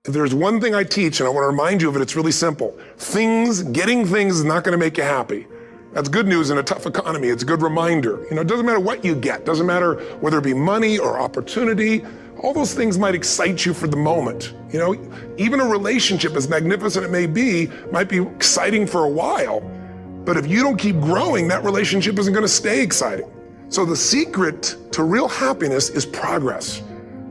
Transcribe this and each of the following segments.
If there's one thing I teach, and I want to remind you of it, it's really simple. Getting things is not going to make you happy. That's good news in a tough economy. It's a good reminder. It doesn't matter what you get. Doesn't matter whether it be money or opportunity. All those things might excite you for the moment. Even a relationship, as magnificent it may be, might be exciting for a while. But if you don't keep growing, that relationship isn't going to stay exciting. So the secret to real happiness is progress.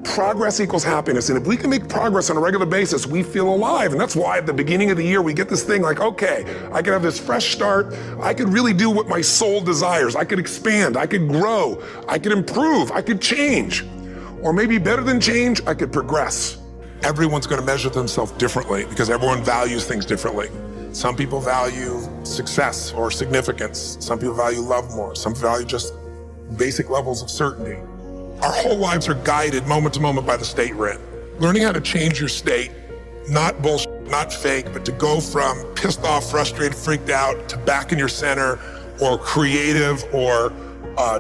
Progress equals happiness. And if we can make progress on a regular basis, we feel alive. And that's why at the beginning of the year, we get this thing like, okay, I can have this fresh start. I could really do what my soul desires. I could expand. I could grow. I could improve. I could change. Or maybe better than change, I could progress. Everyone's going to measure themselves differently because everyone values things differently. Some people value success or significance. Some people value love more. Some value just basic levels of certainty. Our whole lives are guided moment to moment by the state we're in. Learning how to change your state, not bullshit, not fake, but to go from pissed off, frustrated, freaked out to back in your center, or creative, or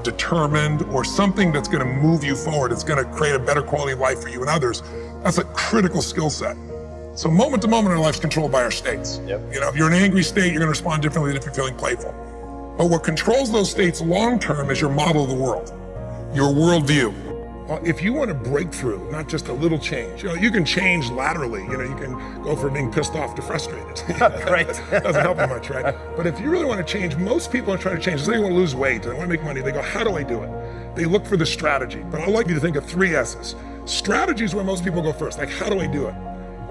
determined, or something that's going to move you forward. It's going to create a better quality of life for you and others. That's a critical skill set. So moment to moment in our life is controlled by our states. Yep. If you're in an angry state, you're going to respond differently than if you're feeling playful. But what controls those states long term is your model of the world, your worldview. Well, if you want a breakthrough, not just a little change, you can change laterally. You can go from being pissed off to frustrated. Right. Doesn't help you much, right? But if you really want to change, most people are trying to change. They want to lose weight, they want to make money. They go, how do I do it? They look for the strategy. But I'd like you to think of 3 S's. Strategy is where most people go first. Like, how do I do it?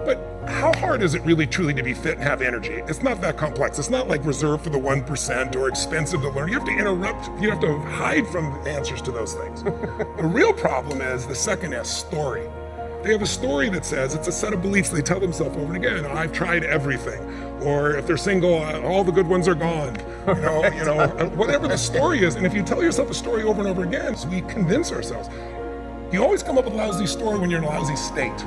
But how hard is it really truly to be fit and have energy? It's not that complex. It's not like reserved for the 1% or expensive to learn. You have to interrupt, you have to hide from answers to those things. The real problem is the second S, story. They have a story that says it's a set of beliefs they tell themselves over and again. I've tried everything. Or if they're single, all the good ones are gone. Whatever the story is. And if you tell yourself a story over and over again, so we convince ourselves. You always come up with a lousy story when you're in a lousy state.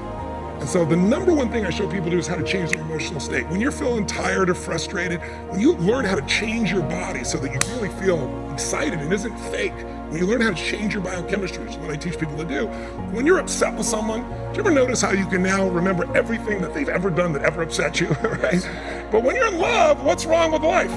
And so the number one thing I show people to do is how to change their emotional state. When you're feeling tired or frustrated, when you learn how to change your body so that you really feel excited and isn't fake, when you learn how to change your biochemistry, which is what I teach people to do, when you're upset with someone, do you ever notice how you can now remember everything that they've ever done that ever upset you, right? But when you're in love, what's wrong with life?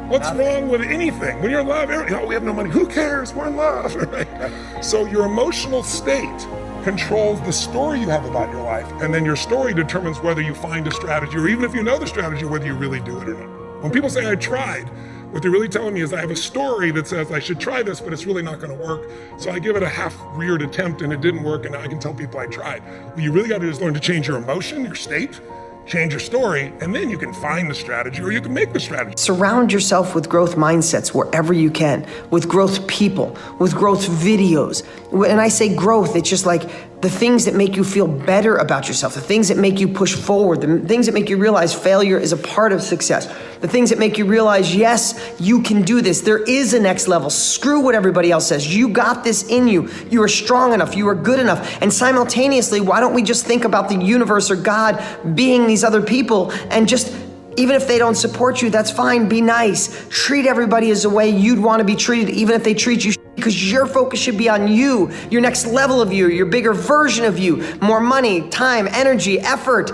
What's wrong with anything? When you're in love, we have no money. Who cares? We're in love, right? So your emotional state controls the story you have about your life, and then your story determines whether you find a strategy, or even if you know the strategy, whether you really do it or not. When people say I tried, what they're really telling me is I have a story that says I should try this, but it's really not going to work. So I give it a half-reared attempt and it didn't work, and now I can tell people I tried. What you really got to do is learn to change your emotion, your state, change your story, and then you can find the strategy, or you can make the strategy. Surround yourself with growth mindsets wherever you can, with growth people, with growth videos. When I say growth, it's just like the things that make you feel better about yourself, the things that make you push forward, the things that make you realize failure is a part of success, the things that make you realize, yes, you can do this. There is a next level. Screw what everybody else says. You got this in you. You are strong enough. You are good enough. And simultaneously, why don't we just think about the universe or God being these other people, and just, even if they don't support you, that's fine. Be nice. Treat everybody as a way you'd want to be treated, even if they treat you, because your focus should be on you, your next level of you, your bigger version of you, more money, time, energy, effort.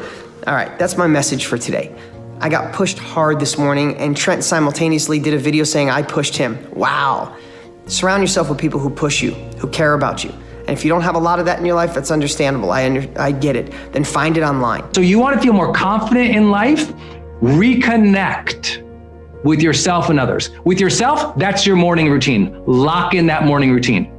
All right, that's my message for today. I got pushed hard this morning, and Trent simultaneously did a video saying I pushed him. Wow. Surround yourself with people who push you, who care about you. And if you don't have a lot of that in your life, that's understandable. I get it. Then find it online. So you want to feel more confident in life? Reconnect with yourself and others. With yourself, that's your morning routine. Lock in that morning routine.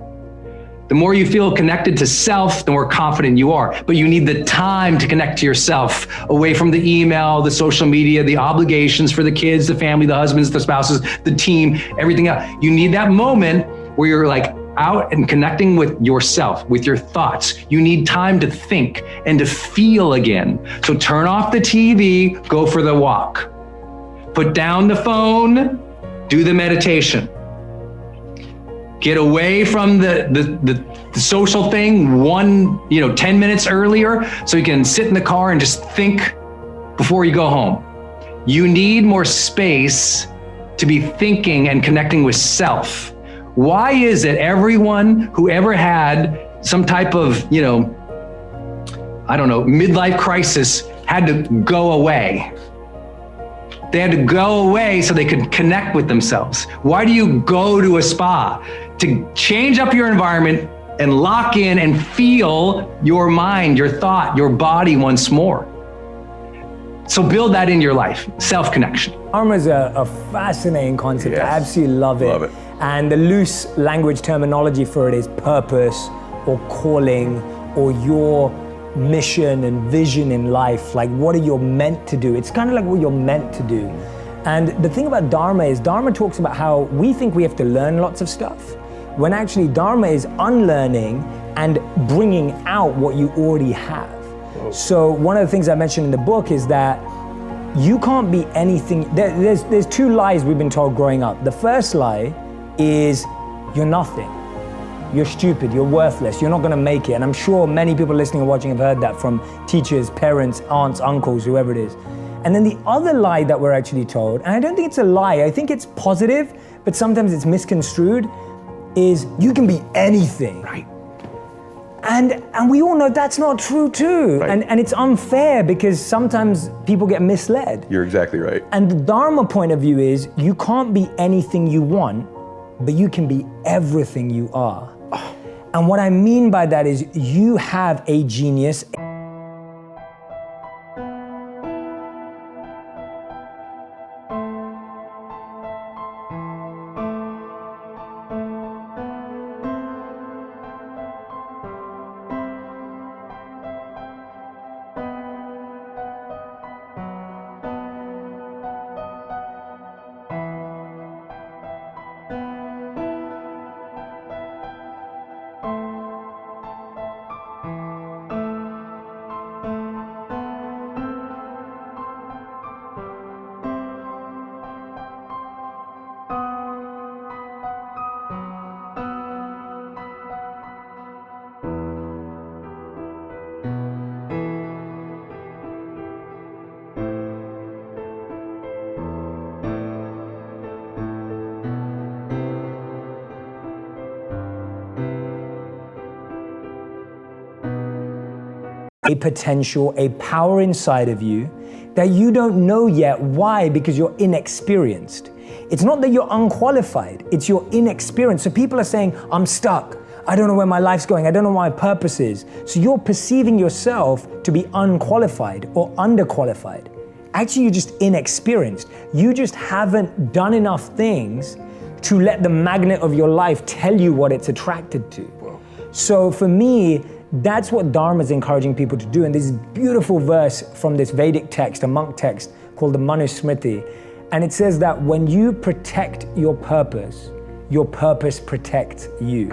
The more you feel connected to self, the more confident you are. But you need the time to connect to yourself, away from the email, the social media, the obligations for the kids, the family, the husbands, the spouses, the team, everything else. You need that moment where you're like out and connecting with yourself, with your thoughts. You need time to think and to feel again. So turn off the TV, go for the walk. Put down the phone, do the meditation. Get away from the social thing 10 minutes earlier so you can sit in the car and just think before you go home. You need more space to be thinking and connecting with self. Why is it everyone who ever had some type of, midlife crisis had to go away. They had to go away so they could connect with themselves. Why do you go to a spa? To change up your environment and lock in and feel your mind, your thought, your body once more. So build that in your life, self-connection. Dharma is a fascinating concept. Yes. I absolutely love it. And the loose language terminology for it is purpose or calling or your mission and vision in life. Like, what are you meant to do? It's kind of like what you're meant to do. And the thing about Dharma is Dharma talks about how we think we have to learn lots of stuff, when actually Dharma is unlearning and bringing out what you already have. Whoa. So one of the things I mentioned in the book is that you can't be anything. There's two lies we've been told growing up. The first lie is you're nothing. You're stupid, you're worthless, you're not gonna make it. And I'm sure many people listening and watching have heard that from teachers, parents, aunts, uncles, whoever it is. And then the other lie that we're actually told, and I don't think it's a lie, I think it's positive, but sometimes it's misconstrued, is you can be anything. Right. And we all know that's not true too. Right. And it's unfair because sometimes people get misled. You're exactly right. And the Dharma point of view is you can't be anything you want, but you can be everything you are. And what I mean by that is you have a genius. A potential, a power inside of you that you don't know yet. Why? Because you're inexperienced. It's not that you're unqualified, it's you're inexperienced. So people are saying, I'm stuck. I don't know where my life's going. I don't know what my purpose is. So you're perceiving yourself to be unqualified or underqualified. Actually, you're just inexperienced. You just haven't done enough things to let the magnet of your life tell you what it's attracted to. Whoa. So for me, that's what Dharma is encouraging people to do. And this beautiful verse from this Vedic text, a monk text called the Manusmriti. And it says that when you protect your purpose protects you.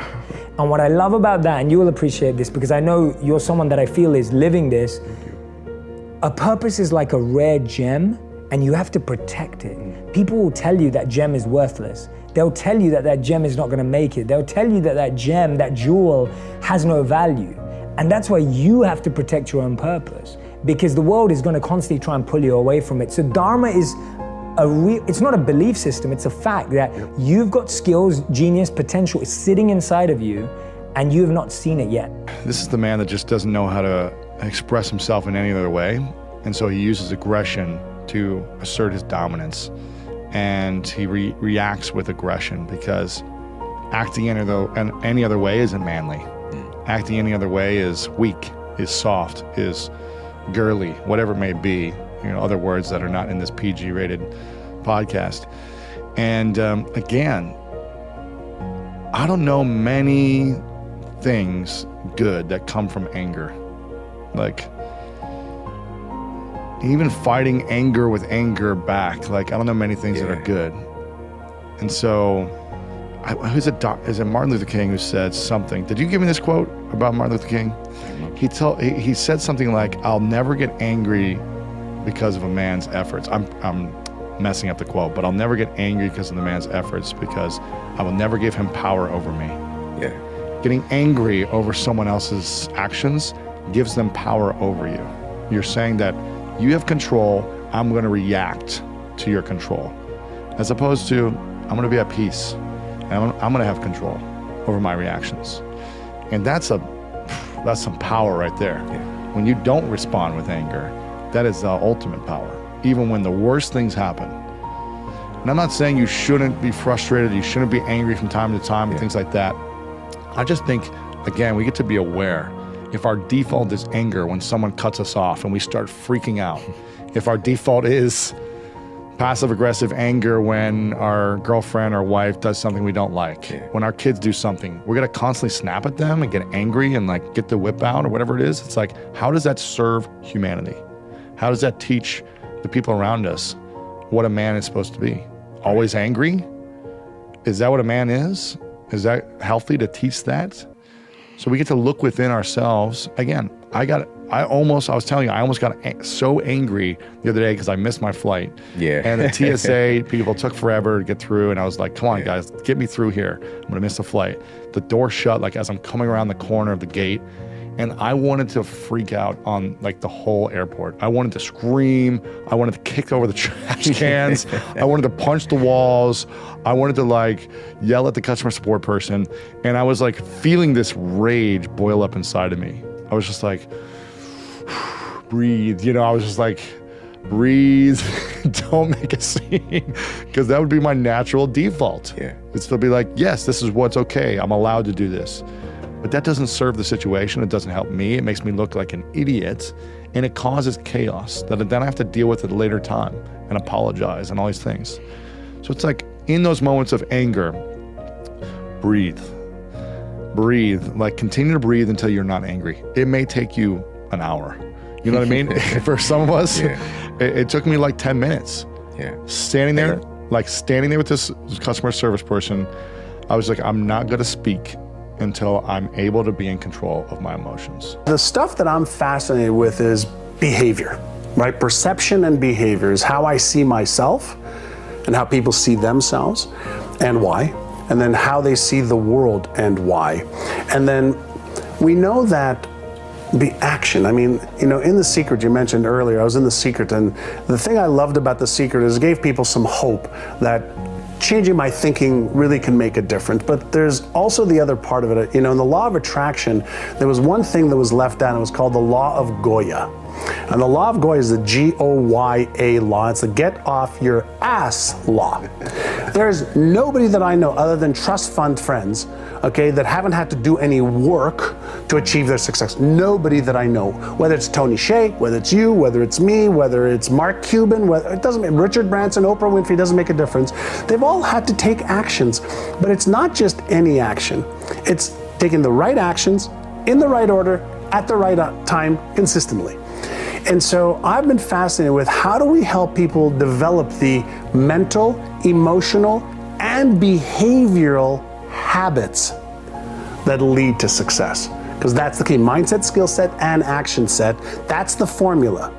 And what I love about that, and you will appreciate this because I know you're someone that I feel is living this, a purpose is like a rare gem and you have to protect it. People will tell you that gem is worthless. They'll tell you that that gem is not gonna make it. They'll tell you that that gem, that jewel has no value. And that's why you have to protect your own purpose because the world is gonna constantly try and pull you away from it. So Dharma is it's not a belief system, it's a fact that you've got skills, genius, potential is sitting inside of you and you have not seen it yet. This is the man that just doesn't know how to express himself in any other way. And so he uses aggression to assert his dominance. And he reacts with aggression because acting any other way isn't manly. Acting any other way is weak, is soft, is girly, whatever it may be, other words that are not in this PG-rated podcast. And again, I don't know many things good that come from anger. Like, even fighting anger with anger back, I don't know many things that are good. And so, is it Martin Luther King who said something? Did you give me this quote about Martin Luther King? He said something like, "I'll never get angry because of a man's efforts." I'm messing up the quote, but I'll never get angry because of the man's efforts because I will never give him power over me. Yeah. Getting angry over someone else's actions gives them power over you. You're saying that you have control, I'm going to react to your control. As opposed to, I'm going to be at peace, and I'm going to have control over my reactions. And that's some power right there. Yeah. when you don't respond with anger, that is the ultimate power, even when the worst things happen. And I'm not saying you shouldn't be frustrated, you shouldn't be angry from time to time and things like that. I just think, again, we get to be aware. If our default is anger when someone cuts us off and we start freaking out, if our default is passive-aggressive anger when our girlfriend or wife does something we don't like, when our kids do something, we're gonna constantly snap at them and get angry and like get the whip out or whatever it is. It's like, how does that serve humanity? How does that teach the people around us what a man is supposed to be? Always angry? Is that what a man is? Is that healthy to teach that? So we get to look within ourselves. Again, I was telling you, I almost got so angry the other day because I missed my flight. Yeah. And the TSA people took forever to get through. And I was like, come on, guys, get me through here. I'm going to miss the flight. The door shut, like as I'm coming around the corner of the gate. And I wanted to freak out on like the whole airport. I wanted to scream. I wanted to kick over the trash cans. I wanted to punch the walls. I wanted to like yell at the customer support person. And I was like feeling this rage boil up inside of me. I was just like, breathe. I was just like, breathe. Don't make a scene. Because that would be my natural default. Yeah. It'd still be like, yes, this is what's okay. I'm allowed to do this. But that doesn't serve the situation. It doesn't help me. It makes me look like an idiot. And it causes chaos that then I have to deal with at a later time and apologize and all these things. So it's like in those moments of anger, breathe. Breathe. Like continue to breathe until you're not angry. It may take you an hour. You know what I mean? For some of us, it took me like 10 minutes. Yeah. Standing there with this customer service person, I was like, I'm not going to speak until I'm able to be in control of my emotions. The stuff that I'm fascinated with is behavior, right? Perception and behavior is how I see myself and how people see themselves and why, and then how they see the world and why. And then we know that the action, in The Secret, you mentioned earlier, I was in The Secret, and the thing I loved about The Secret is it gave people some hope that changing my thinking really can make a difference. But there's also the other part of it. In the law of attraction, there was one thing that was left out, and it was called the law of Goya. And the law of Goya is the G-O-Y-A law. It's the get off your ass law. There's nobody that I know other than trust fund friends, okay, that haven't had to do any work to achieve their success. Nobody that I know, whether it's Tony Hsieh, whether it's you, whether it's me, whether it's Mark Cuban, it doesn't matter, Richard Branson, Oprah Winfrey, doesn't make a difference. They've all had to take actions, but it's not just any action. It's taking the right actions in the right order at the right time consistently. And so I've been fascinated with how do we help people develop the mental, emotional, and behavioral habits that lead to success. Because that's the key, mindset, skill set, and action set. That's the formula.